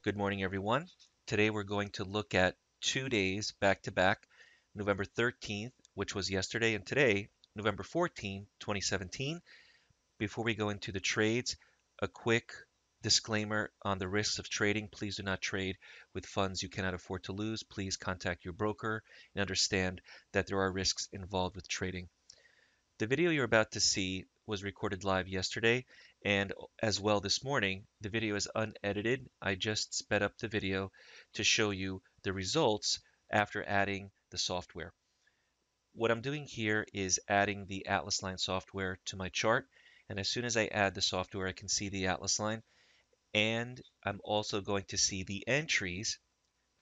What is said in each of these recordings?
Good morning, everyone. Today we're going to look at 2 days back to back, November 13th, which was yesterday, and today, November 14th, 2017. Before we go into the trades, a quick disclaimer on the risks of trading. Please do not trade with funds you cannot afford to lose. Please contact your broker and understand that there are risks involved with trading. The video you're about to see was recorded live yesterday and as well this morning. The video is unedited. I just sped up the video to show you the results after adding the software. What I'm doing here is adding the Atlas Line software to my chart, and as soon as I add the software, I can see the Atlas Line, and I'm also going to see the entries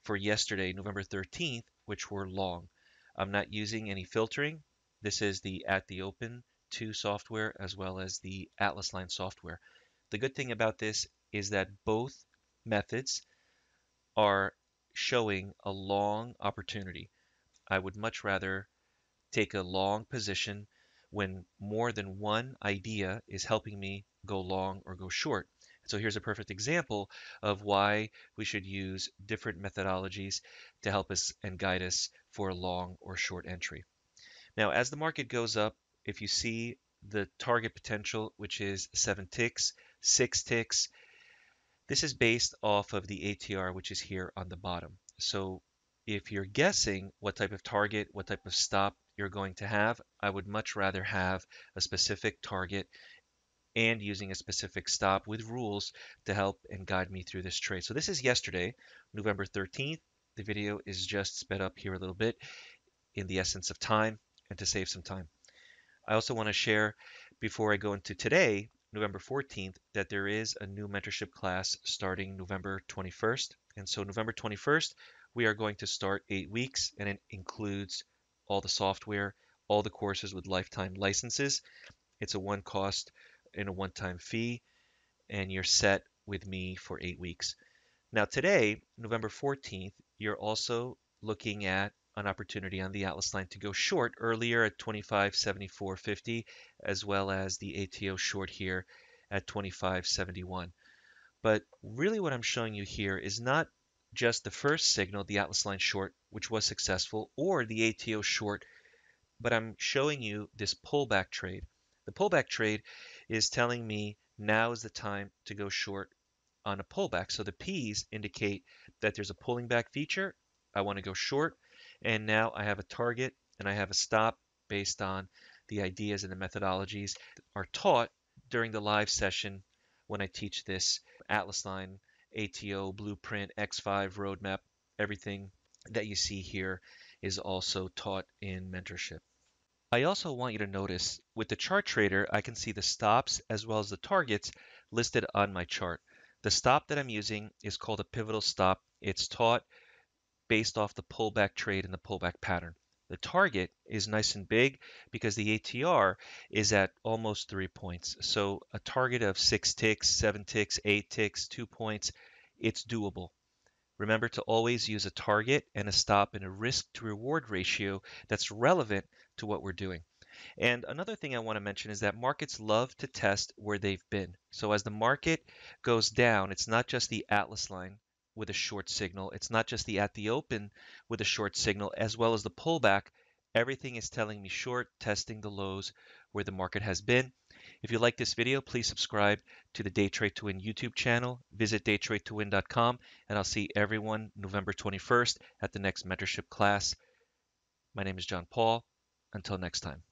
for yesterday, November 13th, which were long. I'm not using any filtering. This is the At the Open 2 software as well as the Atlas Line software. The good thing about this is that both methods are showing a long opportunity. I would much rather take a long position when more than one idea is helping me go long or go short. So here's a perfect example of why we should use different methodologies to help us and guide us for a long or short entry. Now, as the market goes up, if you see the target potential, which is 7 ticks, 6 ticks, this is based off of the ATR, which is here on the bottom. So if you're guessing what type of target, what type of stop you're going to have, I would much rather have a specific target and using a specific stop with rules to help and guide me through this trade. So this is yesterday, November 13th. The video is just sped up here a little bit in the essence of time and to save some time. I also want to share before I go into today, November 14th, that there is a new mentorship class starting November 21st. And so November 21st, we are going to start 8 weeks, and it includes all the software, all the courses with lifetime licenses. It's a one cost and a one-time fee, and you're set with me for 8 weeks. Now today, November 14th, you're also looking at an opportunity on the Atlas Line to go short earlier at 25.7450, as well as the ATO short here at 25.71. But really what I'm showing you here is not just the first signal, the Atlas Line short, which was successful, or the ATO short, but I'm showing you this pullback trade. The pullback trade is telling me now is the time to go short on a pullback. So the P's indicate that there's a pulling back feature. I want to go short, and now I have a target and I have a stop based on the ideas and the methodologies that are taught during the live session when I teach this Atlas Line, ATO, Blueprint, X5, Roadmap. Everything that you see here is also taught in mentorship. I also want you to notice with the chart trader, I can see the stops as well as the targets listed on my chart. The stop that I'm using is called a pivotal stop. It's taught based off the pullback trade and the pullback pattern. The target is nice and big because the ATR is at almost 3 points. So a target of 6 ticks, 7 ticks, 8 ticks, 2 points, it's doable. Remember to always use a target and a stop in a risk to reward ratio that's relevant to what we're doing. And another thing I want to mention is that markets love to test where they've been. So as the market goes down, it's not just the Atlas Line with a short signal. It's not just the At the Open with a short signal, as well as the pullback. Everything is telling me short, testing the lows where the market has been. If you like this video, please subscribe to the DayTradeToWin YouTube channel. Visit DayTradeToWin.com, and I'll see everyone November 21st at the next mentorship class. My name is John Paul. Until next time.